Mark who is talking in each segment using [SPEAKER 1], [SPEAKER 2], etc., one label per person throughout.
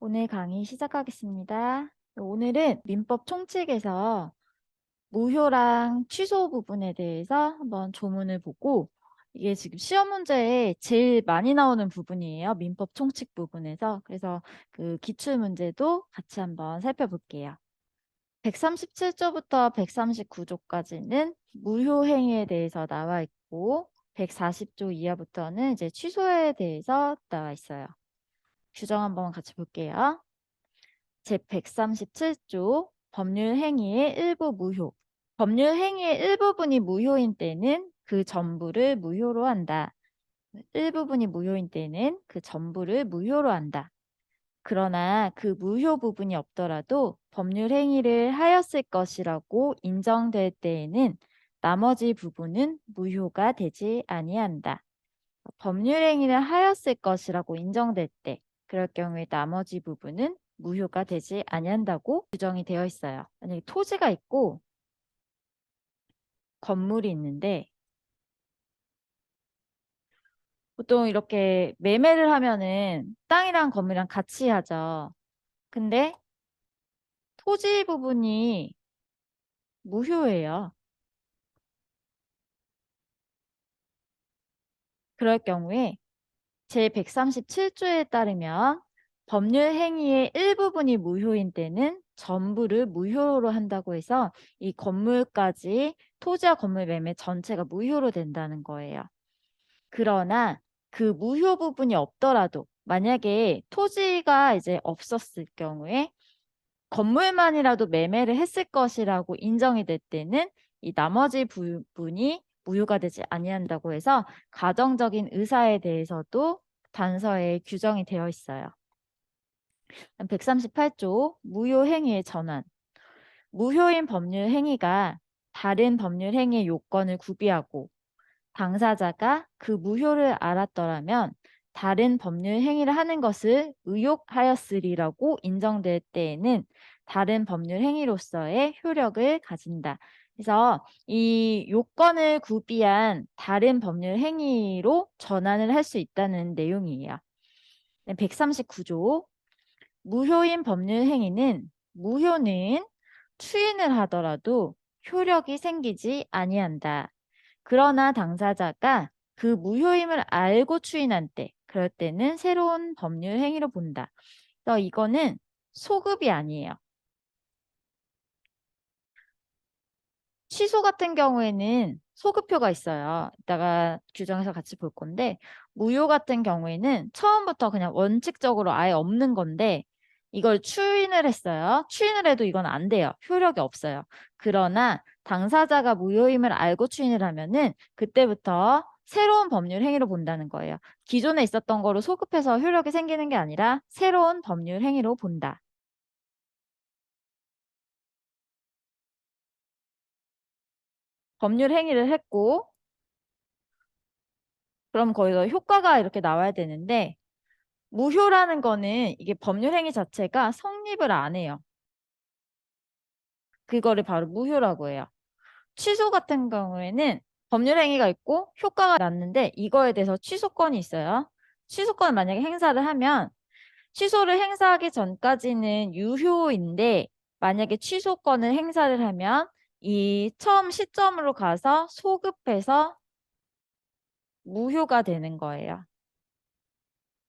[SPEAKER 1] 오늘 강의 시작하겠습니다. 오늘은 민법 총칙에서 무효랑 취소 부분에 대해서 한번 조문을 보고 이게 지금 시험 문제에 제일 많이 나오는 부분이에요. 민법 총칙 부분에서. 그래서 그 기출 문제도 같이 한번 살펴볼게요. 137조부터 139조까지는 무효행위에 대해서 나와 있고 140조 이하부터는 이제 취소에 대해서 나와 있어요. 규정 한번 같이 볼게요. 제137조 법률 행위의 일부 무효. 법률 행위의 일부분이 무효인 때는 그 전부를 무효로 한다. 일부분이 무효인 때는 그 전부를 무효로 한다. 그러나 그 무효 부분이 없더라도 법률 행위를 하였을 것이라고 인정될 때에는 나머지 부분은 무효가 되지 아니한다. 법률 행위를 하였을 것이라고 인정될 때 그럴 경우에 나머지 부분은 무효가 되지 아니한다고 규정이 되어 있어요. 만약에 토지가 있고 건물이 있는데 보통 이렇게 매매를 하면은 땅이랑 건물이랑 같이 하죠. 근데 토지 부분이 무효예요. 그럴 경우에 제137조에 따르면 법률 행위의 일부분이 무효인 때는 전부를 무효로 한다고 해서 이 건물까지 토지와 건물 매매 전체가 무효로 된다는 거예요. 그러나 그 무효 부분이 없더라도 만약에 토지가 이제 없었을 경우에 건물만이라도 매매를 했을 것이라고 인정이 될 때는 이 나머지 부분이 무효가 되지 아니한다고 해서 가정적인 의사에 대해서도 단서에 규정이 되어 있어요. 138조 무효행위의 전환. 무효인 법률 행위가 다른 법률 행위의 요건을 구비하고 당사자가 그 무효를 알았더라면 다른 법률 행위를 하는 것을 의욕하였으리라고 인정될 때에는 다른 법률 행위로서의 효력을 가진다. 그래서 이 요건을 구비한 다른 법률 행위로 전환을 할 수 있다는 내용이에요. 139조 무효인 법률 행위는 무효는 추인을 하더라도 효력이 생기지 아니한다. 그러나 당사자가 그 무효임을 알고 추인한 때, 그럴 때는 새로운 법률 행위로 본다. 그래서 이거는 소급이 아니에요. 취소 같은 경우에는 소급표가 있어요. 이따가 규정에서 같이 볼 건데 무효 같은 경우에는 처음부터 그냥 원칙적으로 아예 없는 건데 이걸 추인을 했어요. 추인을 해도 이건 안 돼요. 효력이 없어요. 그러나 당사자가 무효임을 알고 추인을 하면은 그때부터 새로운 법률 행위로 본다는 거예요. 기존에 있었던 거로 소급해서 효력이 생기는 게 아니라 새로운 법률 행위로 본다. 법률 행위를 했고 그럼 거기서 효과가 이렇게 나와야 되는데 무효라는 거는 이게 법률 행위 자체가 성립을 안 해요. 그거를 바로 무효라고 해요. 취소 같은 경우에는 법률 행위가 있고 효과가 났는데 이거에 대해서 취소권이 있어요. 취소권을 만약에 행사를 하면 취소를 행사하기 전까지는 유효인데 만약에 취소권을 행사를 하면 이 처음 시점으로 가서 소급해서 무효가 되는 거예요.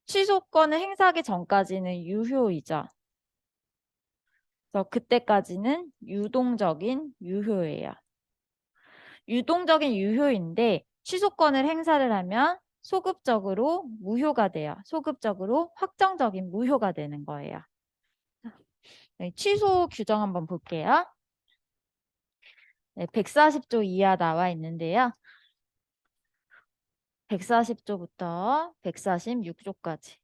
[SPEAKER 1] 취소권을 행사하기 전까지는 유효이죠. 그래서 그때까지는 유동적인 유효예요. 유동적인 유효인데 취소권을 행사를 하면 소급적으로 무효가 돼요. 소급적으로 확정적인 무효가 되는 거예요. 네, 취소 규정 한번 볼게요. 네, 140조 이하 나와 있는데요. 140조부터 146조까지.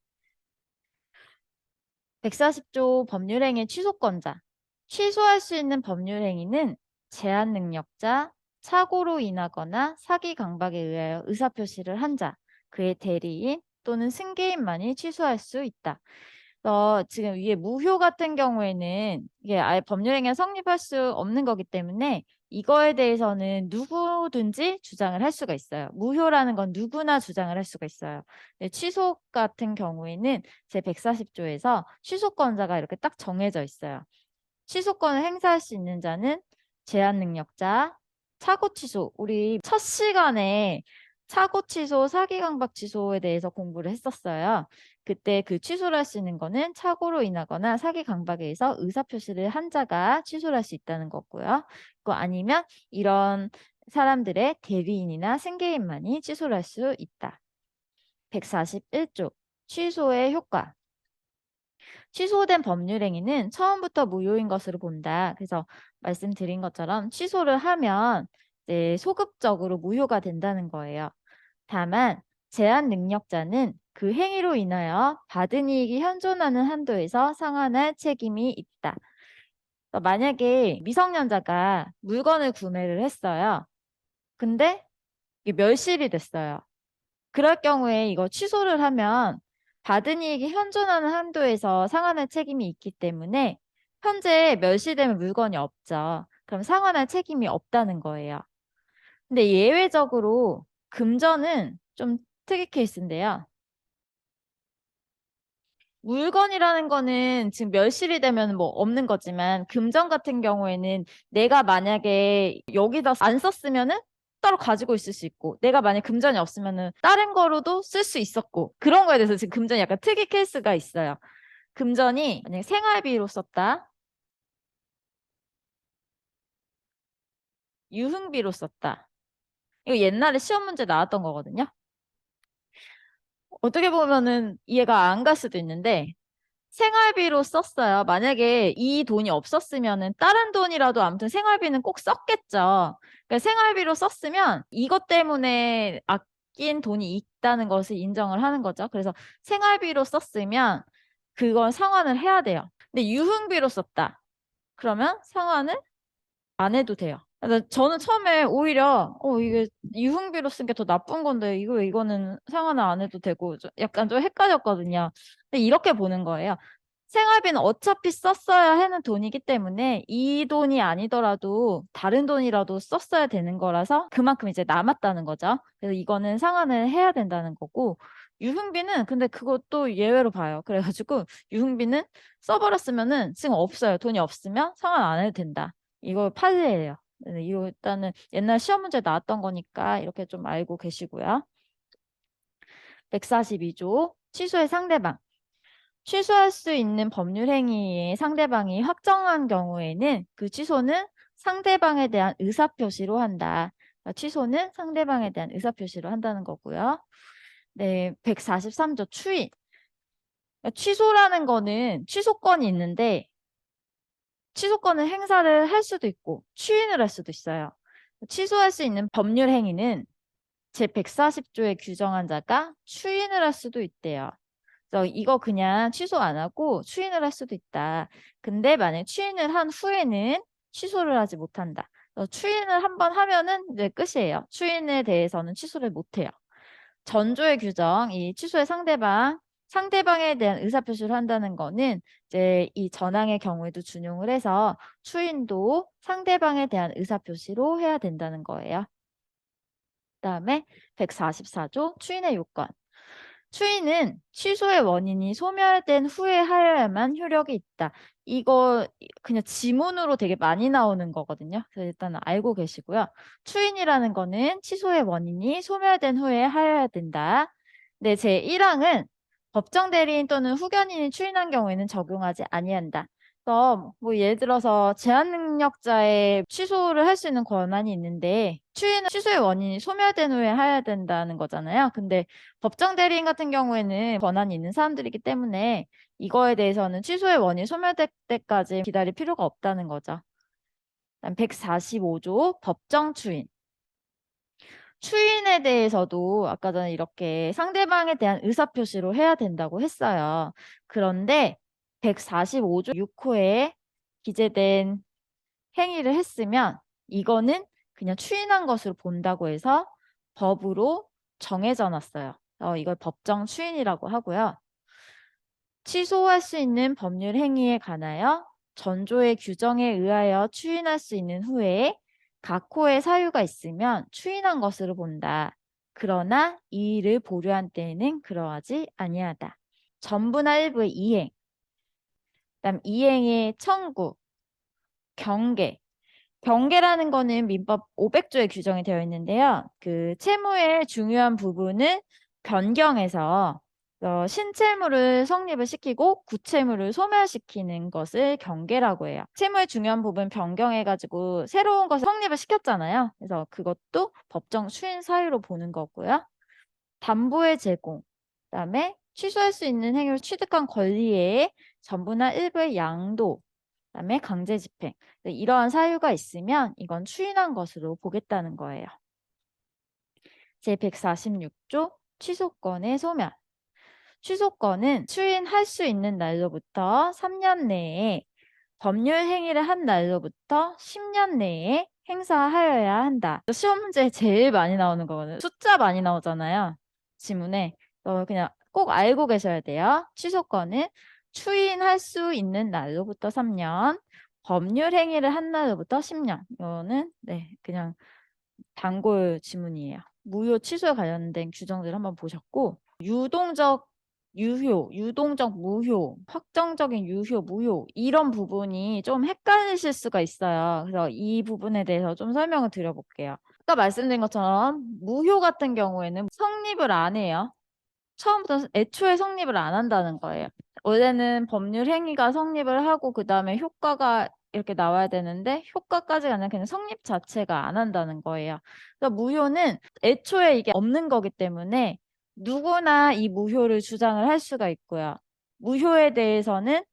[SPEAKER 1] 140조 법률행위 취소권자. 취소할 수 있는 법률행위는 제한 능력자, 착오로 인하거나 사기 강박에 의하여 의사표시를 한 자, 그의 대리인 또는 승계인만이 취소할 수 있다. 지금 위에 무효 같은 경우에는 이게 아예 법률행위가 성립할 수 없는 거기 때문에 이거에 대해서는 누구든지 주장을 할 수가 있어요. 무효라는 건 누구나 주장을 할 수가 있어요. 근데 취소 같은 경우에는 제140조에서 취소권자가 이렇게 딱 정해져 있어요. 취소권을 행사할 수 있는 자는 제한 능력자, 차고 취소. 우리 첫 시간에 차고 취소, 사기 강박 취소에 대해서 공부를 했었어요. 그때 그 취소를 할 수 있는 거는 착오로 인하거나 사기 강박에 의해서 의사표시를 한 자가 취소를 할 수 있다는 거고요. 그거 아니면 이런 사람들의 대리인이나 승계인만이 취소를 할 수 있다. 141조 취소의 효과. 취소된 법률행위는 처음부터 무효인 것으로 본다. 그래서 말씀드린 것처럼 취소를 하면 이제 소급적으로 무효가 된다는 거예요. 다만 제한 능력자는 그 행위로 인하여 받은 이익이 현존하는 한도에서 상환할 책임이 있다. 만약에 미성년자가 물건을 구매를 했어요. 근데 이게 멸실이 됐어요. 그럴 경우에 이거 취소를 하면 받은 이익이 현존하는 한도에서 상환할 책임이 있기 때문에 현재 멸실되면 물건이 없죠. 그럼 상환할 책임이 없다는 거예요. 근데 예외적으로 금전은 좀 특이 케이스인데요. 물건이라는 거는 지금 멸실이 되면 뭐 없는 거지만 금전 같은 경우에는 내가 만약에 여기다 안 썼으면은 따로 가지고 있을 수 있고 내가 만약 금전이 없으면은 다른 거로도 쓸 수 있었고 그런 거에 대해서 지금 금전이 약간 특이 케이스가 있어요. 금전이 만약 생활비로 썼다. 유흥비로 썼다. 이거 옛날에 시험 문제 나왔던 거거든요. 어떻게 보면은 이해가 안 갈 수도 있는데 생활비로 썼어요. 만약에 이 돈이 없었으면은 다른 돈이라도 아무튼 생활비는 꼭 썼겠죠. 그러니까 생활비로 썼으면 이것 때문에 아낀 돈이 있다는 것을 인정을 하는 거죠. 그래서 생활비로 썼으면 그건 상환을 해야 돼요. 근데 유흥비로 썼다. 그러면 상환을 안 해도 돼요. 저는 처음에 오히려 이게 유흥비로 쓴 게 더 나쁜 건데 이거는 상환을 안 해도 되고 약간 좀 헷갈렸거든요. 근데 이렇게 보는 거예요. 생활비는 어차피 썼어야 하는 돈이기 때문에 이 돈이 아니더라도 다른 돈이라도 썼어야 되는 거라서 그만큼 이제 남았다는 거죠. 그래서 이거는 상환을 해야 된다는 거고 유흥비는 근데 그것도 예외로 봐요. 그래가지고 유흥비는 써버렸으면은 지금 없어요. 돈이 없으면 상환 안 해도 된다. 이거 판례예요. 네, 이거 일단은 옛날 시험 문제 나왔던 거니까 이렇게 좀 알고 계시고요. 142조 취소의 상대방. 취소할 수 있는 법률 행위의 상대방이 확정한 경우에는 그 취소는 상대방에 대한 의사표시로 한다. 그러니까 취소는 상대방에 대한 의사표시로 한다는 거고요. 네, 143조 추인. 그러니까 취소라는 거는 취소권이 있는데 취소권을 행사를 할 수도 있고 추인을 할 수도 있어요. 취소할 수 있는 법률 행위는 제140조에 규정한 자가 추인을 할 수도 있대요. 그래서 이거 그냥 취소 안 하고 추인을 할 수도 있다. 근데 만약 추인을 한 후에는 취소를 하지 못한다. 추인을 한번 하면은 이제 끝이에요. 추인에 대해서는 취소를 못 해요. 전조의 규정, 이 취소의 상대방에 대한 의사표시를 한다는 거는 이제 이 전항의 경우에도 준용을 해서 추인도 상대방에 대한 의사표시로 해야 된다는 거예요. 그다음에 144조 추인의 요건. 추인은 취소의 원인이 소멸된 후에 하여야만 효력이 있다. 이거 그냥 지문으로 되게 많이 나오는 거거든요. 그래서 일단 알고 계시고요. 추인이라는 거는 취소의 원인이 소멸된 후에 하여야 된다. 네, 제1항은 법정 대리인 또는 후견인이 추인한 경우에는 적용하지 아니한다. 그래서 뭐 예를 들어서 제한 능력자의 취소를 할 수 있는 권한이 있는데 추인은 취소의 원인이 소멸된 후에 해야 된다는 거잖아요. 근데 법정 대리인 같은 경우에는 권한이 있는 사람들이기 때문에 이거에 대해서는 취소의 원인이 소멸될 때까지 기다릴 필요가 없다는 거죠. 그다음 145조 법정 추인. 추인에 대해서도 아까 전에 이렇게 상대방에 대한 의사표시로 해야 된다고 했어요. 그런데 145조 6호에 기재된 행위를 했으면 이거는 그냥 추인한 것으로 본다고 해서 법으로 정해져 놨어요. 이걸 법정 추인이라고 하고요. 취소할 수 있는 법률 행위에 관하여 전조의 규정에 의하여 추인할 수 있는 후에 각호의 사유가 있으면 추인한 것으로 본다. 그러나 이 일을 보류한 때에는 그러하지 아니하다. 전부나 일부의 이행, 그다음 이행의 청구, 경계. 경계라는 거는 민법 500조에 규정이 되어 있는데요. 그 채무의 중요한 부분을 변경해서 신채무를 성립을 시키고 구채무를 소멸시키는 것을 경계라고 해요. 채무의 중요한 부분 변경해가지고 새로운 것을 성립을 시켰잖아요. 그래서 그것도 법정 추인 사유로 보는 거고요. 담보의 제공, 그다음에 취소할 수 있는 행위를 취득한 권리의 전부나 일부의 양도, 그다음에 강제 집행. 이러한 사유가 있으면 이건 추인한 것으로 보겠다는 거예요. 제146조 취소권의 소멸. 취소권은 추인할 수 있는 날로부터 3년 내에 법률 행위를 한 날로부터 10년 내에 행사하여야 한다. 시험 문제 제일 많이 나오는 거거든요. 숫자 많이 나오잖아요. 지문에. 그냥 꼭 알고 계셔야 돼요. 취소권은 추인할 수 있는 날로부터 3년, 법률 행위를 한 날로부터 10년. 이거는 네, 그냥 단골 지문이에요. 무효 취소에 관련된 규정들 한번 보셨고, 유동적 유효, 유동적 무효, 확정적인 유효, 무효 이런 부분이 좀 헷갈리실 수가 있어요. 그래서 이 부분에 대해서 좀 설명을 드려볼게요. 아까 말씀드린 것처럼 무효 같은 경우에는 성립을 안 해요. 처음부터 애초에 성립을 안 한다는 거예요. 원래는 법률 행위가 성립을 하고 그 다음에 효과가 이렇게 나와야 되는데 효과까지가 아니라 그냥 성립 자체가 안 한다는 거예요. 그러니까 무효는 애초에 이게 없는 거기 때문에 누구나 이 무효를 주장을 할 수가 있고요. 무효에 대해서는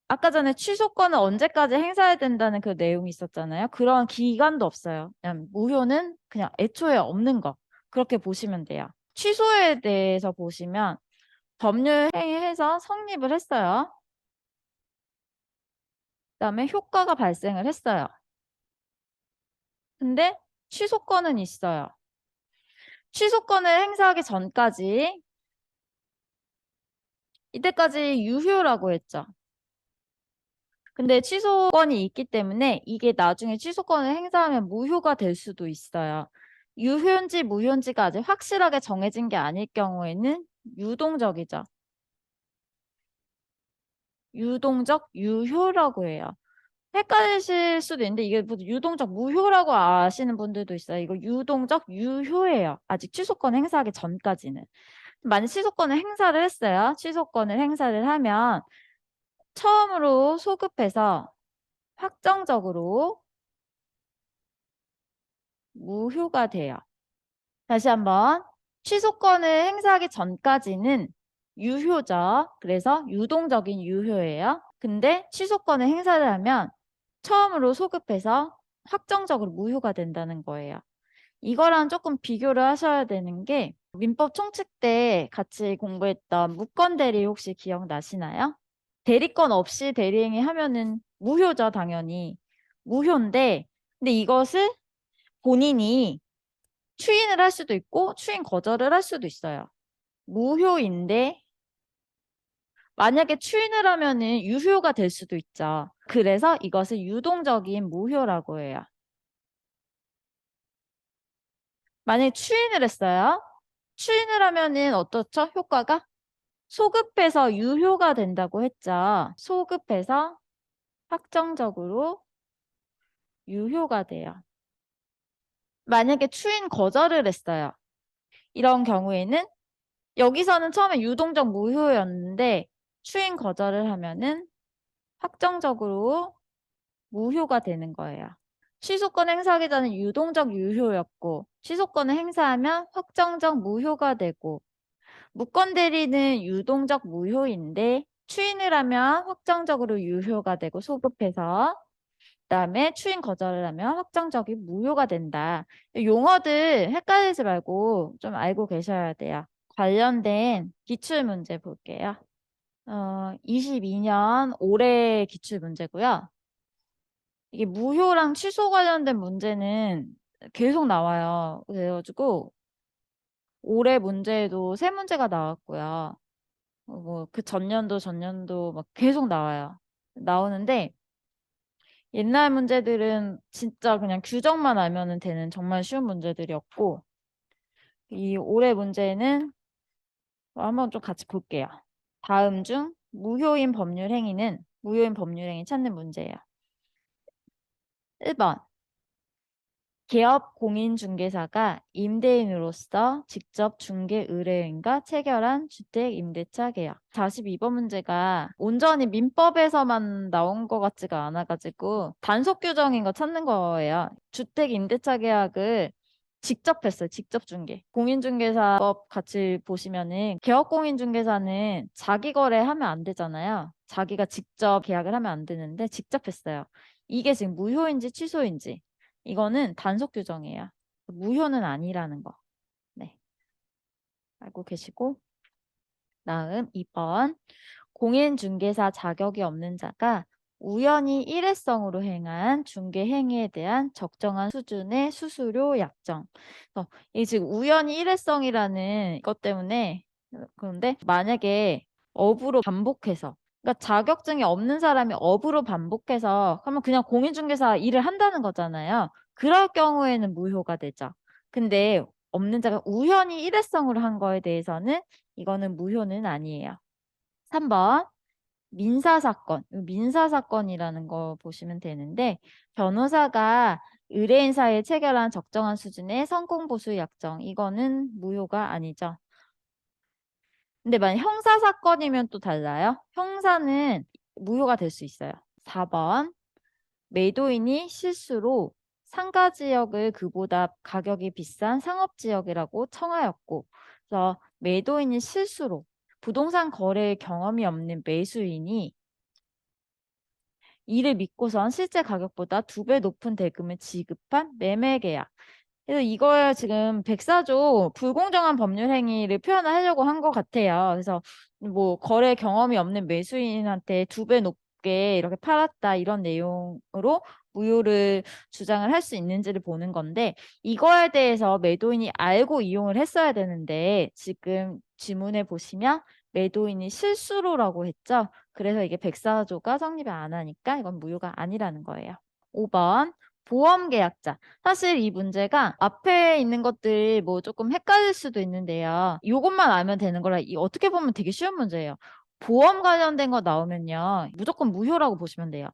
[SPEAKER 1] 아까 전에 취소권은 언제까지 행사해야 된다는 그 내용이 있었잖아요. 그런 기간도 없어요. 그냥 무효는 그냥 애초에 없는 거. 그렇게 보시면 돼요. 취소에 대해서 보시면 법률 행위해서 성립을 했어요. 그다음에 효과가 발생을 했어요. 근데 취소권은 있어요. 취소권을 행사하기 전까지 이때까지 유효라고 했죠. 근데 취소권이 있기 때문에 이게 나중에 취소권을 행사하면 무효가 될 수도 있어요. 유효인지 무효인지가 아직 확실하게 정해진 게 아닐 경우에는 유동적이죠. 유동적 유효라고 해요. 헷갈리실 수도 있는데 이게 유동적 무효라고 아시는 분들도 있어요. 이거 유동적 유효예요. 아직 취소권 행사하기 전까지는. 만약 취소권을 행사를 했어요. 취소권을 행사를 하면 처음으로 소급해서 확정적으로 무효가 돼요. 다시 한번 취소권을 행사하기 전까지는 유효죠. 그래서 유동적인 유효예요. 근데 취소권을 행사를 하면 처음으로 소급해서 확정적으로 무효가 된다는 거예요. 이거랑 조금 비교를 하셔야 되는 게 민법 총칙 때 같이 공부했던 무권 대리 혹시 기억나시나요? 대리권 없이 대리행위 하면은 무효죠, 당연히. 무효인데 근데 이것을 본인이 추인을 할 수도 있고 추인 거절을 할 수도 있어요. 무효인데 만약에 추인을 하면은 유효가 될 수도 있죠. 그래서 이것을 유동적인 무효라고 해요. 만약에 추인을 했어요. 추인을 하면은 어떻죠? 효과가? 소급해서 유효가 된다고 했죠. 소급해서 확정적으로 유효가 돼요. 만약에 추인 거절을 했어요. 이런 경우에는 여기서는 처음에 유동적 무효였는데 추인 거절을 하면은 확정적으로 무효가 되는 거예요. 취소권 행사하기 전에 유동적 유효였고 취소권을 행사하면 확정적 무효가 되고 무권 대리는 유동적 무효인데 추인을 하면 확정적으로 유효가 되고 소급해서 그다음에 추인 거절을 하면 확정적인 무효가 된다. 용어들 헷갈리지 말고 좀 알고 계셔야 돼요. 관련된 기출문제 볼게요. 22년 올해 기출문제고요. 이게 무효랑 취소 관련된 문제는 계속 나와요. 그래가지고 올해 문제에도 세 문제가 나왔고요. 뭐 그 전년도 막 계속 나와요. 나오는데 옛날 문제들은 진짜 그냥 규정만 알면 되는 정말 쉬운 문제들이었고, 이 올해 문제는 한번 좀 같이 볼게요. 다음 중 무효인 법률 행위 찾는 문제예요. 1번. 기업 공인중개사가 임대인으로서 직접 중개 의뢰인과 체결한 주택임대차 계약. 42번 문제가 온전히 민법에서만 나온 것 같지가 않아가지고 단속 규정인 거 찾는 거예요. 주택임대차 계약을 직접 했어요. 직접 중개. 공인중개사법 같이 보시면은 개업 공인중개사는 자기 거래하면 안 되잖아요. 자기가 직접 계약을 하면 안 되는데 직접 했어요. 이게 지금 무효인지 취소인지. 이거는 단속 규정이에요. 무효는 아니라는 거. 네. 알고 계시고. 다음 2번. 공인중개사 자격이 없는 자가 우연히 일회성으로 행한 중개 행위에 대한 적정한 수준의 수수료 약정. 이 지금 우연히 일회성이라는 것 때문에 그런데 만약에 업으로 반복해서 그러니까 자격증이 없는 사람이 업으로 반복해서 그러면 그냥 공인중개사 일을 한다는 거잖아요. 그럴 경우에는 무효가 되죠. 근데 없는 자가 우연히 일회성으로 한 거에 대해서는 이거는 무효는 아니에요. 3번. 민사사건. 민사사건이라는 거 보시면 되는데, 변호사가 의뢰인사에 체결한 적정한 수준의 성공보수 약정. 이거는 무효가 아니죠. 근데 만약 형사사건이면 또 달라요. 형사는 무효가 될 수 있어요. 4번. 매도인이 실수로 상가지역을 그보다 가격이 비싼 상업지역이라고 청하였고, 그래서 매도인이 실수로 부동산 거래 경험이 없는 매수인이 이를 믿고선 실제 가격보다 2배 높은 대금을 지급한 매매 계약. 그래서 이거에 지금 백사조 불공정한 법률 행위를 표현하려고 한 것 같아요. 그래서 뭐 거래 경험이 없는 매수인한테 2배 높게 이렇게 팔았다 이런 내용으로 무효를 주장을 할 수 있는지를 보는 건데 이거에 대해서 매도인이 알고 이용을 했어야 되는데 지금 지문에 보시면 매도인이 실수로라고 했죠. 그래서 이게 백사조가 성립이 안 하니까 이건 무효가 아니라는 거예요. 5번. 보험계약자. 사실 이 문제가 앞에 있는 것들 뭐 조금 헷갈릴 수도 있는데요. 이것만 알면 되는 거라 어떻게 보면 되게 쉬운 문제예요. 보험 관련된 거 나오면요. 무조건 무효라고 보시면 돼요.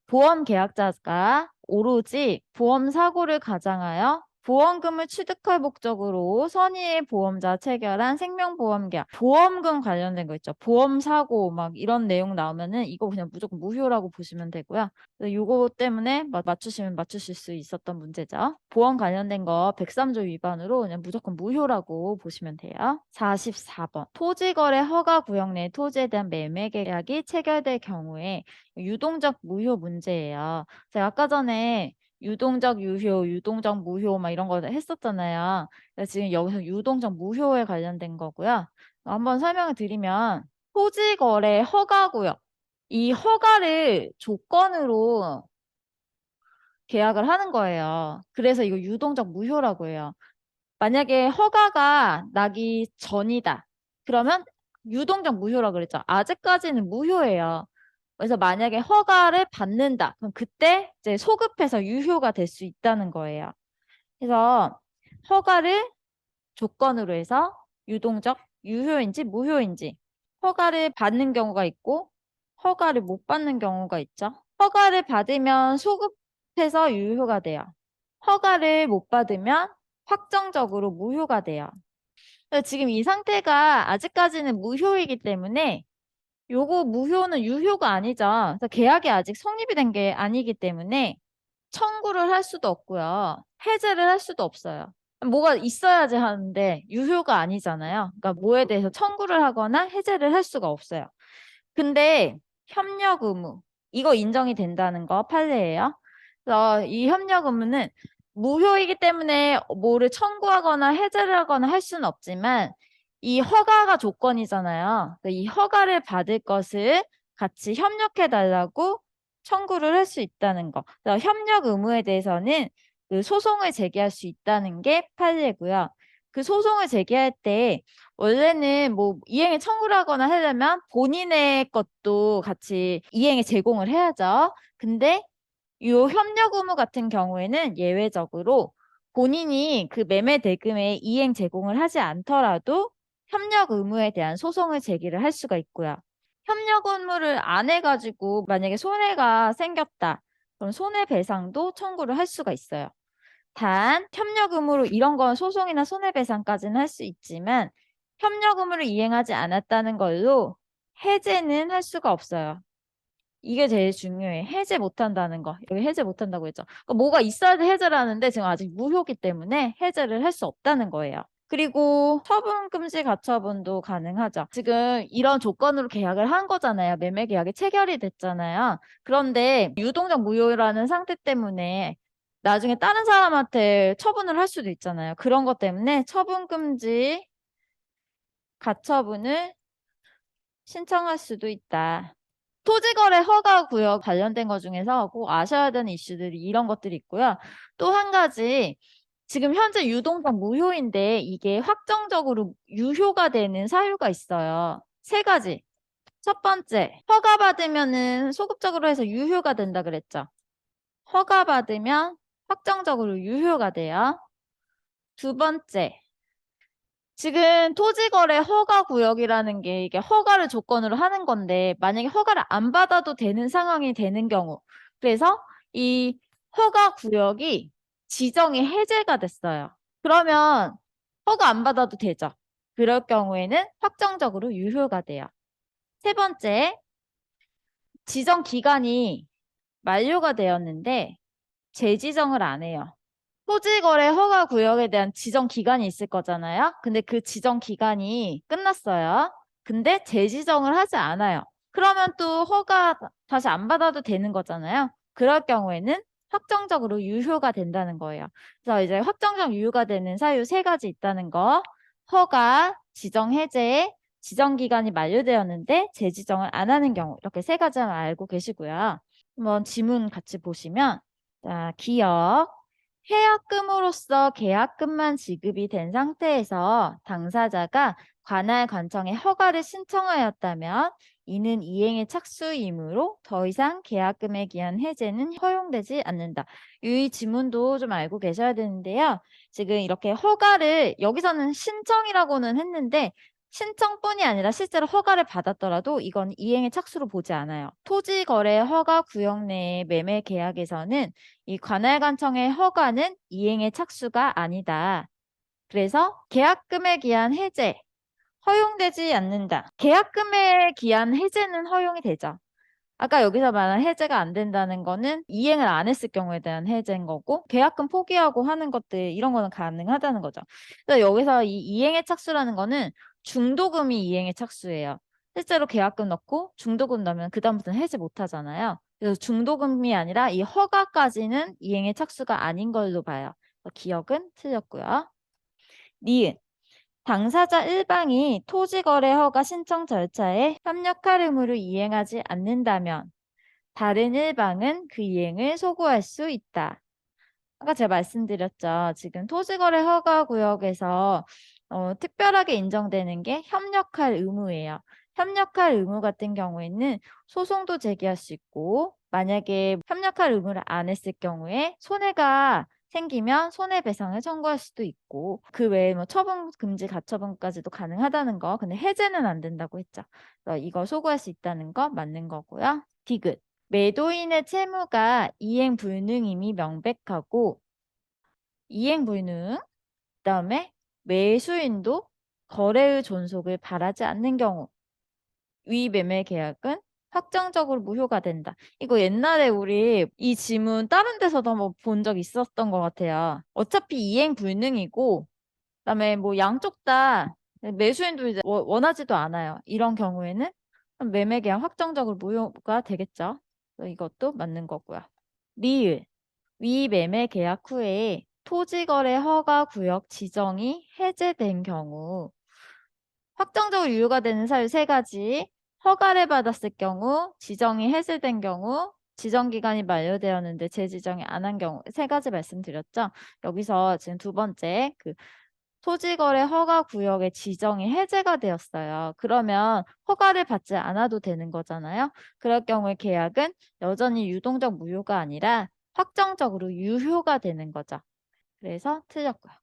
[SPEAKER 1] 보험 계약자가 오로지 보험 사고를 가장하여 보험금을 취득할 목적으로 선의의 보험자 체결한 생명보험 계약, 보험금 관련된 거 있죠. 보험 사고 막 이런 내용 나오면은 이거 그냥 무조건 무효라고 보시면 되고요. 요거 때문에 맞추시면 맞추실 수 있었던 문제죠. 보험 관련된 거 103조 위반으로 그냥 무조건 무효라고 보시면 돼요. 44번. 토지거래 허가 구역 내 토지에 대한 매매 계약이 체결될 경우에 유동적 무효 문제예요. 제가 아까 전에 유동적 유효, 유동적 무효 막 이런 거 했었잖아요. 그래서 지금 여기서 유동적 무효에 관련된 거고요. 한번 설명을 드리면 토지거래 허가구역. 이 허가를 조건으로 계약을 하는 거예요. 그래서 이거 유동적 무효라고 해요. 만약에 허가가 나기 전이다. 그러면 유동적 무효라고 그랬죠. 아직까지는 무효예요. 그래서 만약에 허가를 받는다. 그럼 그때 이제 소급해서 유효가 될 수 있다는 거예요. 그래서 허가를 조건으로 해서 유동적 유효인지 무효인지 허가를 받는 경우가 있고 허가를 못 받는 경우가 있죠. 허가를 받으면 소급해서 유효가 돼요. 허가를 못 받으면 확정적으로 무효가 돼요. 지금 이 상태가 아직까지는 무효이기 때문에 요거 무효는 유효가 아니죠. 그래서 계약이 아직 성립이 된 게 아니기 때문에 청구를 할 수도 없고요. 해제를 할 수도 없어요. 뭐가 있어야지 하는데 유효가 아니잖아요. 그러니까 뭐에 대해서 청구를 하거나 해제를 할 수가 없어요. 근데 협력 의무 이거 인정이 된다는 거 판례예요. 그래서 이 협력 의무는 무효이기 때문에 뭐를 청구하거나 해제를 하거나 할 수는 없지만 이 허가가 조건이잖아요. 그러니까 이 허가를 받을 것을 같이 협력해 달라고 청구를 할 수 있다는 거. 그래서 협력 의무에 대해서는 그 소송을 제기할 수 있다는 게 판례고요. 그 소송을 제기할 때 원래는 뭐 이행을 청구를 하거나 하려면 본인의 것도 같이 이행에 제공을 해야죠. 근데 이 협력 의무 같은 경우에는 예외적으로 본인이 그 매매 대금의 이행 제공을 하지 않더라도 협력 의무에 대한 소송을 제기를 할 수가 있고요. 협력 의무를 안 해가지고 만약에 손해가 생겼다. 그럼 손해배상도 청구를 할 수가 있어요. 단 협력 의무로 이런 건 소송이나 손해배상까지는 할 수 있지만 협력 의무를 이행하지 않았다는 걸로 해제는 할 수가 없어요. 이게 제일 중요해. 해제 못한다는 거. 여기 해제 못한다고 했죠. 그러니까 뭐가 있어야 해제를 하는데 지금 아직 무효기 때문에 해제를 할 수 없다는 거예요. 그리고 처분금지 가처분도 가능하죠. 지금 이런 조건으로 계약을 한 거잖아요. 매매 계약이 체결이 됐잖아요. 그런데 유동적 무효라는 상태 때문에 나중에 다른 사람한테 처분을 할 수도 있잖아요. 그런 것 때문에 처분금지 가처분을 신청할 수도 있다. 토지거래 허가구역 관련된 것 중에서 꼭 아셔야 되는 이슈들이 이런 것들이 있고요. 또 한 가지, 지금 현재 유동적 무효인데 이게 확정적으로 유효가 되는 사유가 있어요. 세 가지. 첫 번째, 허가받으면은 소급적으로 해서 유효가 된다 그랬죠. 허가받으면 확정적으로 유효가 돼요. 두 번째, 지금 토지거래 허가구역이라는 게 이게 허가를 조건으로 하는 건데 만약에 허가를 안 받아도 되는 상황이 되는 경우 그래서 이 허가구역이 지정이 해제가 됐어요. 그러면 허가 안 받아도 되죠. 그럴 경우에는 확정적으로 유효가 돼요. 세 번째, 지정 기간이 만료가 되었는데 재지정을 안 해요. 토지거래 허가 구역에 대한 지정 기간이 있을 거잖아요. 근데 그 지정 기간이 끝났어요. 근데 재지정을 하지 않아요. 그러면 또 허가 다시 안 받아도 되는 거잖아요. 그럴 경우에는 확정적으로 유효가 된다는 거예요. 그래서 이제 확정적 유효가 되는 사유 세 가지 있다는 거. 허가, 지정 해제, 지정 기간이 만료되었는데 재지정을 안 하는 경우 이렇게 세 가지만 알고 계시고요. 한번 지문 같이 보시면 자, 기억. 계약금으로서 계약금만 지급이 된 상태에서 당사자가 관할 관청에 허가를 신청하였다면 이는 이행의 착수이므로 더 이상 계약금에 기한 해제는 허용되지 않는다. 이 지문도 좀 알고 계셔야 되는데요. 지금 이렇게 허가를 여기서는 신청이라고는 했는데 신청뿐이 아니라 실제로 허가를 받았더라도 이건 이행의 착수로 보지 않아요. 토지거래 허가 구역 내의 매매 계약에서는 이 관할관청의 허가는 이행의 착수가 아니다. 그래서 계약금에 기한 해제 허용되지 않는다. 계약금에 기한 해제는 허용이 되죠. 아까 여기서 말한 해제가 안 된다는 거는 이행을 안 했을 경우에 대한 해제인 거고 계약금 포기하고 하는 것들 이런 거는 가능하다는 거죠. 그래서 여기서 이 이행의 착수라는 거는 중도금이 이행의 착수예요. 실제로 계약금 넣고 중도금 넣으면 그다음부터는 해제 못 하잖아요. 그래서 중도금이 아니라 이 허가까지는 이행의 착수가 아닌 걸로 봐요. 기억은 틀렸고요. 니은 당사자 일방이 토지거래 허가 신청 절차에 협력할 의무를 이행하지 않는다면 다른 일방은 그 이행을 소구할 수 있다. 아까 제가 말씀드렸죠. 지금 토지거래 허가구역에서 특별하게 인정되는 게 협력할 의무예요. 협력할 의무 같은 경우에는 소송도 제기할 수 있고 만약에 협력할 의무를 안 했을 경우에 손해가 생기면 손해배상을 청구할 수도 있고 그 외에 뭐 처분 금지 가처분까지도 가능하다는 거 근데 해제는 안 된다고 했죠. 그래서 이거 소구할 수 있다는 거 맞는 거고요. 디귿 매도인의 채무가 이행 불능임이 명백하고 이행 불능 그다음에 매수인도 거래의 존속을 바라지 않는 경우 위 매매 계약은 확정적으로 무효가 된다. 이거 옛날에 우리 이 지문 다른 데서도 한번 본 적 있었던 것 같아요. 어차피 이행 불능이고 그다음에 뭐 양쪽 다 매수인도 이제 원하지도 않아요. 이런 경우에는 매매 계약 확정적으로 무효가 되겠죠. 이것도 맞는 거고요. 리을 위 매매 계약 후에 토지거래 허가 구역 지정이 해제된 경우 확정적으로 유효가 되는 사유 세 가지 허가를 받았을 경우 지정이 해제된 경우 지정 기간이 만료되었는데 재지정이 안 한 경우 세 가지 말씀드렸죠. 여기서 지금 두 번째 토지거래 허가 구역의 지정이 해제가 되었어요. 그러면 허가를 받지 않아도 되는 거잖아요. 그럴 경우에 계약은 여전히 유동적 무효가 아니라 확정적으로 유효가 되는 거죠. 그래서 틀렸고요.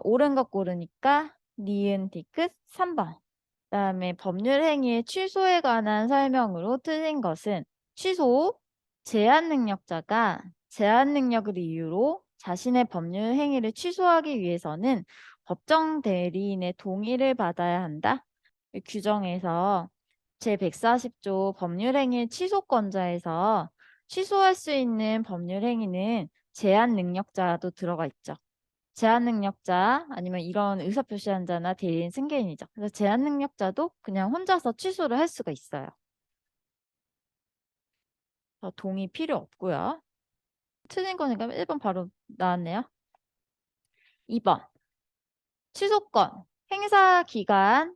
[SPEAKER 1] 옳은 것 고르니까 니은 디귿 3번. 그다음에 법률 행위의 취소에 관한 설명으로 틀린 것은 취소, 제한 능력자가 제한 능력을 이유로 자신의 법률 행위를 취소하기 위해서는 법정 대리인의 동의를 받아야 한다. 이 규정에서 제140조 법률 행위 취소권자에서 취소할 수 있는 법률 행위는 제한 능력자도 들어가 있죠. 제한 능력자 아니면 이런 의사표시한 자나 대리인 승계인이죠. 그래서 제한 능력자도 그냥 혼자서 취소를 할 수가 있어요. 동의 필요 없고요. 틀린 거니까 1번 바로 나왔네요. 2번. 취소권, 행사 기간.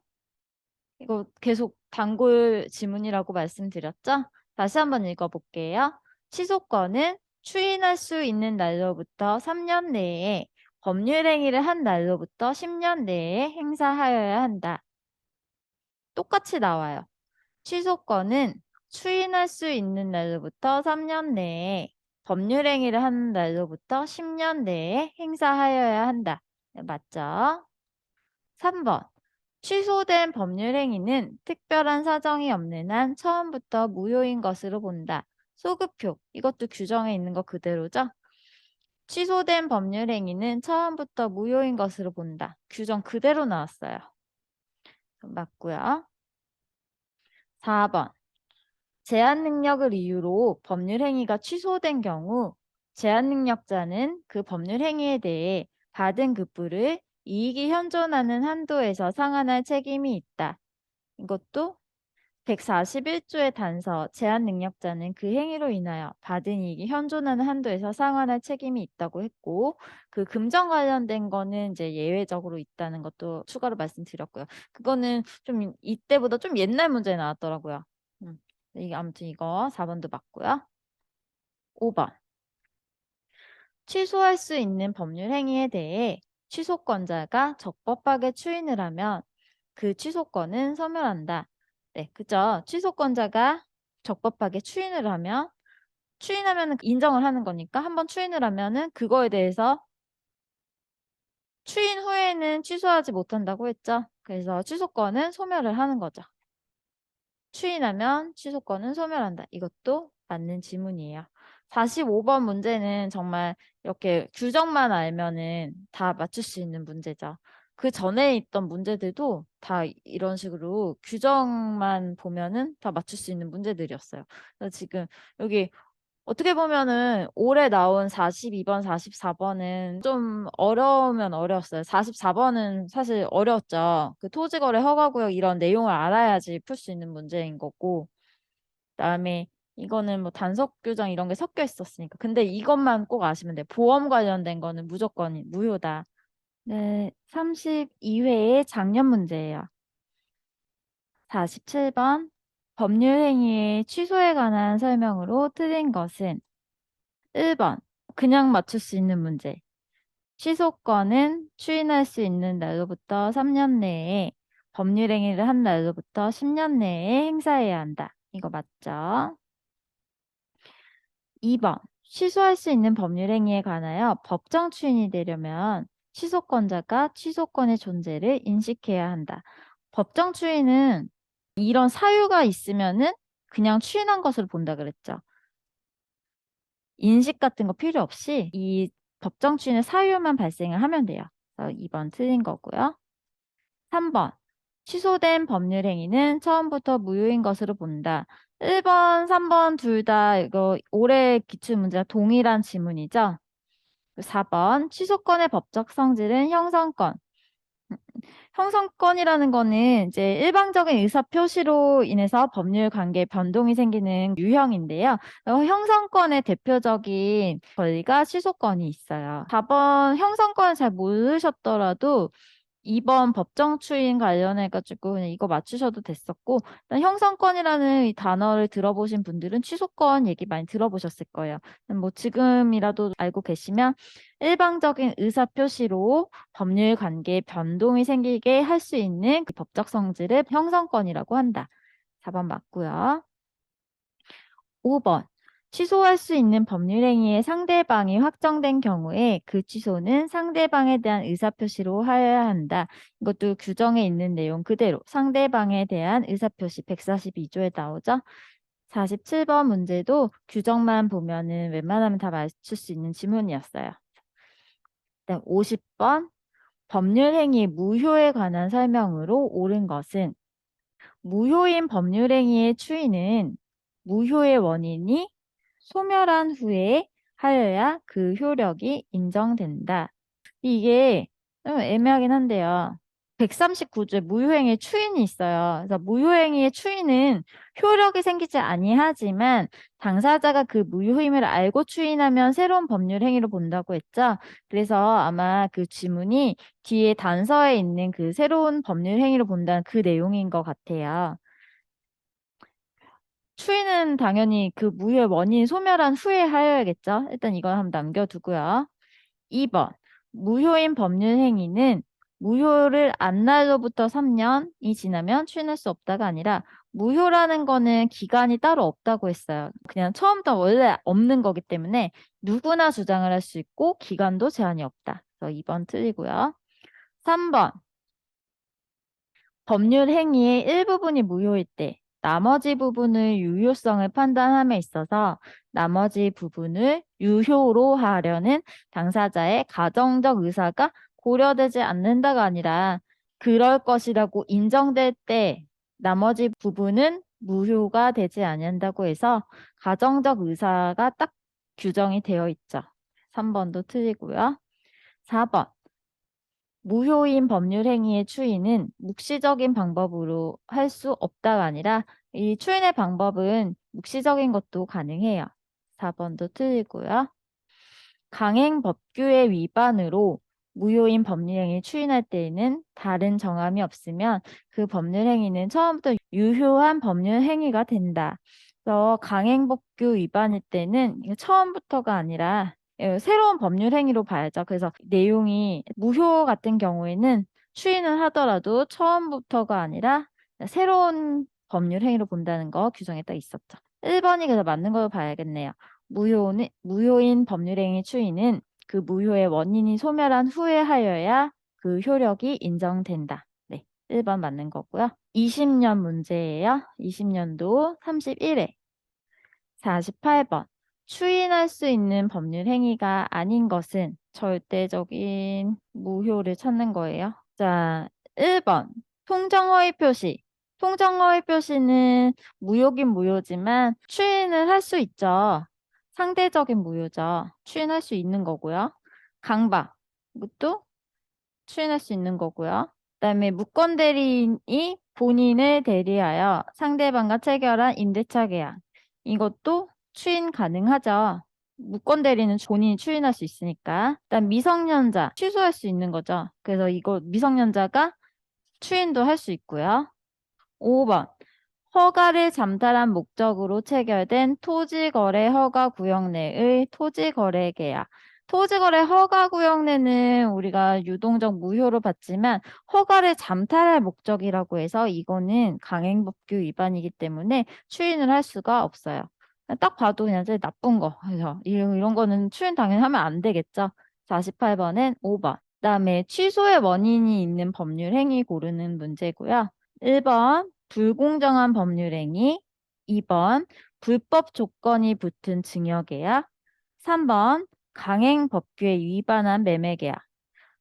[SPEAKER 1] 이거 계속 단골 지문이라고 말씀드렸죠? 다시 한번 읽어볼게요. 취소권은 추인할 수 있는 날로부터 3년 내에 법률 행위를 한 날로부터 10년 내에 행사하여야 한다. 똑같이 나와요. 취소권은 추인할 수 있는 날로부터 3년 내에 법률 행위를 한 날로부터 10년 내에 행사하여야 한다. 네, 맞죠? 3번. 취소된 법률 행위는 특별한 사정이 없는 한 처음부터 무효인 것으로 본다. 소급표. 이것도 규정에 있는 거 그대로죠? 취소된 법률 행위는 처음부터 무효인 것으로 본다. 규정 그대로 나왔어요. 맞고요. 4번. 제한 능력을 이유로 법률 행위가 취소된 경우 제한 능력자는 그 법률 행위에 대해 받은 급부를 이익이 현존하는 한도에서 상환할 책임이 있다. 이것도 141조의 단서 제한 능력자는 그 행위로 인하여 받은 이익이 현존하는 한도에서 상환할 책임이 있다고 했고 그 금전 관련된 거는 이제 예외적으로 있다는 것도 추가로 말씀드렸고요. 그거는 좀 이때보다 좀 옛날 문제에 나왔더라고요. 이게 아무튼 이거 4번도 맞고요. 5번. 취소할 수 있는 법률 행위에 대해 취소권자가 적법하게 추인을 하면 그 취소권은 소멸한다. 네, 그죠? 취소권자가 적법하게 추인을 하면 추인하면 인정을 하는 거니까 한번 추인을 하면은 그거에 대해서 추인 후에는 취소하지 못한다고 했죠. 그래서 취소권은 소멸을 하는 거죠. 추인하면 취소권은 소멸한다. 이것도 맞는 지문이에요. 45번 문제는 정말 이렇게 규정만 알면은 다 맞출 수 있는 문제죠. 그 전에 있던 문제들도 다 이런 식으로 규정만 보면은 다 맞출 수 있는 문제들이었어요. 그래서 지금 여기 어떻게 보면은 올해 나온 42번, 44번은 좀 어려우면 어려웠어요. 44번은 사실 어려웠죠. 그 토지거래 허가구역 이런 내용을 알아야지 풀 수 있는 문제인 거고, 그다음에 이거는 뭐 단속 규정 이런 게 섞여 있었으니까. 근데 이것만 꼭 아시면 돼요. 보험 관련된 거는 무조건 무효다. 네, 32회의 작년 문제예요. 47번. 법률행위의 취소에 관한 설명으로 틀린 것은 1번. 그냥 맞출 수 있는 문제. 취소권은 추인할 수 있는 날로부터 3년 내에 법률행위를 한 날로부터 10년 내에 행사해야 한다. 이거 맞죠? 2번. 취소할 수 있는 법률행위에 관하여 법정 추인이 되려면 취소권자가 취소권의 존재를 인식해야 한다. 법정 추인은 이런 사유가 있으면은 그냥 추인한 것으로 본다 그랬죠. 인식 같은 거 필요 없이 이 법정 추인의 사유만 발생을 하면 돼요. 그래서 2번 틀린 거고요. 3번. 취소된 법률 행위는 처음부터 무효인 것으로 본다. 1번, 3번 둘 다 이거 올해 기출문제가 동일한 지문이죠. 4번. 취소권의 법적 성질은 형성권. 형성권이라는 거는 이제 일방적인 의사 표시로 인해서 법률 관계 변동이 생기는 유형인데요. 형성권의 대표적인 권리가 취소권이 있어요. 4번 형성권을 잘 모르셨더라도 2번 법정 추인 관련해가지고 그냥 이거 맞추셔도 됐었고, 일단 형성권이라는 이 단어를 들어보신 분들은 취소권 얘기 많이 들어보셨을 거예요. 뭐 지금이라도 알고 계시면 일방적인 의사표시로 법률 관계에 변동이 생기게 할 수 있는 그 법적 성질을 형성권이라고 한다. 4번 맞고요. 5번. 취소할 수 있는 법률행위의 상대방이 확정된 경우에 그 취소는 상대방에 대한 의사표시로 하여야 한다. 이것도 규정에 있는 내용 그대로 상대방에 대한 의사표시 142조에 나오죠. 47번 문제도 규정만 보면은 웬만하면 다 맞출 수 있는 지문이었어요. 50번. 법률행위 무효에 관한 설명으로 옳은 것은 무효인 법률행위의 추이는 무효의 원인이 소멸한 후에 하여야 그 효력이 인정된다. 이게 좀 애매하긴 한데요. 139조에 무효행위의 추인이 있어요. 그래서 무효행위의 추인은 효력이 생기지 아니하지만 당사자가 그 무효임을 알고 추인하면 새로운 법률 행위로 본다고 했죠. 그래서 아마 그 지문이 뒤에 단서에 있는 그 새로운 법률 행위로 본다는 그 내용인 것 같아요. 추인은 당연히 그 무효의 원인 소멸한 후에 하여야겠죠. 일단 이건 한번 남겨두고요. 2번. 무효인 법률 행위는 무효를 안 날로부터 3년이 지나면 추인할 수 없다가 아니라 무효라는 거는 기간이 따로 없다고 했어요. 그냥 처음부터 원래 없는 거기 때문에 누구나 주장을 할 수 있고 기간도 제한이 없다. 그래서 2번 틀리고요. 3번. 법률 행위의 일부분이 무효일 때 나머지 부분의 유효성을 판단함에 있어서 나머지 부분을 유효로 하려는 당사자의 가정적 의사가 고려되지 않는다가 아니라 그럴 것이라고 인정될 때 나머지 부분은 무효가 되지 않는다고 해서 가정적 의사가 딱 규정이 되어 있죠. 3번도 틀리고요. 4번. 무효인 법률 행위의 추인은 묵시적인 방법으로 할 수 없다가 아니라 이 추인의 방법은 묵시적인 것도 가능해요. 4번도 틀리고요. 강행 법규의 위반으로 무효인 법률행위 추인할 때에는 다른 정함이 없으면 그 법률행위는 처음부터 유효한 법률행위가 된다. 그래서 강행 법규 위반일 때는 이거 처음부터가 아니라 새로운 법률행위로 봐야죠. 그래서 내용이 무효 같은 경우에는 추인을 하더라도 처음부터가 아니라 새로운 법률행위로 본다는 거 규정에 딱 있었죠. 1번이 그래서 맞는 걸 봐야겠네요. 무효인 법률행위 추이는 그 무효의 원인이 소멸한 후에 하여야 그 효력이 인정된다. 네, 1번 맞는 거고요. 20년 문제예요. 20년도 31회. 48번. 추인할 수 있는 법률 행위가 아닌 것은 절대적인 무효를 찾는 거예요. 자, 1번. 통정허위 표시. 통정허위 표시는 무효긴 무효지만 추인을 할 수 있죠. 상대적인 무효죠. 추인할 수 있는 거고요. 강박. 이것도 추인할 수 있는 거고요. 그다음에 무권 대리인이 본인을 대리하여 상대방과 체결한 임대차 계약. 이것도 추인 가능하죠. 무권 대리는 본인이 추인할 수 있으니까. 그다음 미성년자 취소할 수 있는 거죠. 그래서 이거 미성년자가 추인도 할 수 있고요. 5번. 허가를 잠탈한 목적으로 체결된 토지거래 허가구역 내의 토지거래계약. 토지거래 허가구역 내는 우리가 유동적 무효로 봤지만 허가를 잠탈할 목적이라고 해서 이거는 강행법규 위반이기 때문에 추인을 할 수가 없어요. 딱 봐도 그냥 제일 나쁜 거. 그래서 이런 거는 추인 당연히 하면 안 되겠죠. 48번은 5번. 그다음에 취소의 원인이 있는 법률 행위 고르는 문제고요. 1번 불공정한 법률행위, 2번 불법 조건이 붙은 증여계약, 3번 강행 법규에 위반한 매매계약,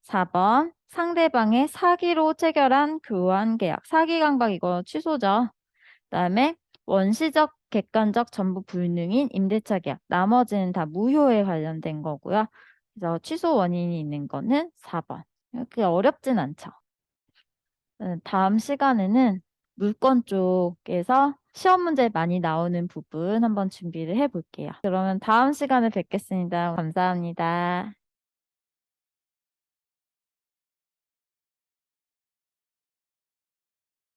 [SPEAKER 1] 4번 상대방의 사기로 체결한 교환계약, 사기 강박 이거 취소죠. 그다음에 원시적 객관적 전부 불능인 임대차 계약, 나머지는 다 무효에 관련된 거고요. 그래서 취소 원인이 있는 거는 4번. 이렇게 어렵진 않죠. 다음 시간에는 물권 쪽에서 시험 문제 많이 나오는 부분 한번 준비를 해볼게요. 그러면 다음 시간에 뵙겠습니다. 감사합니다.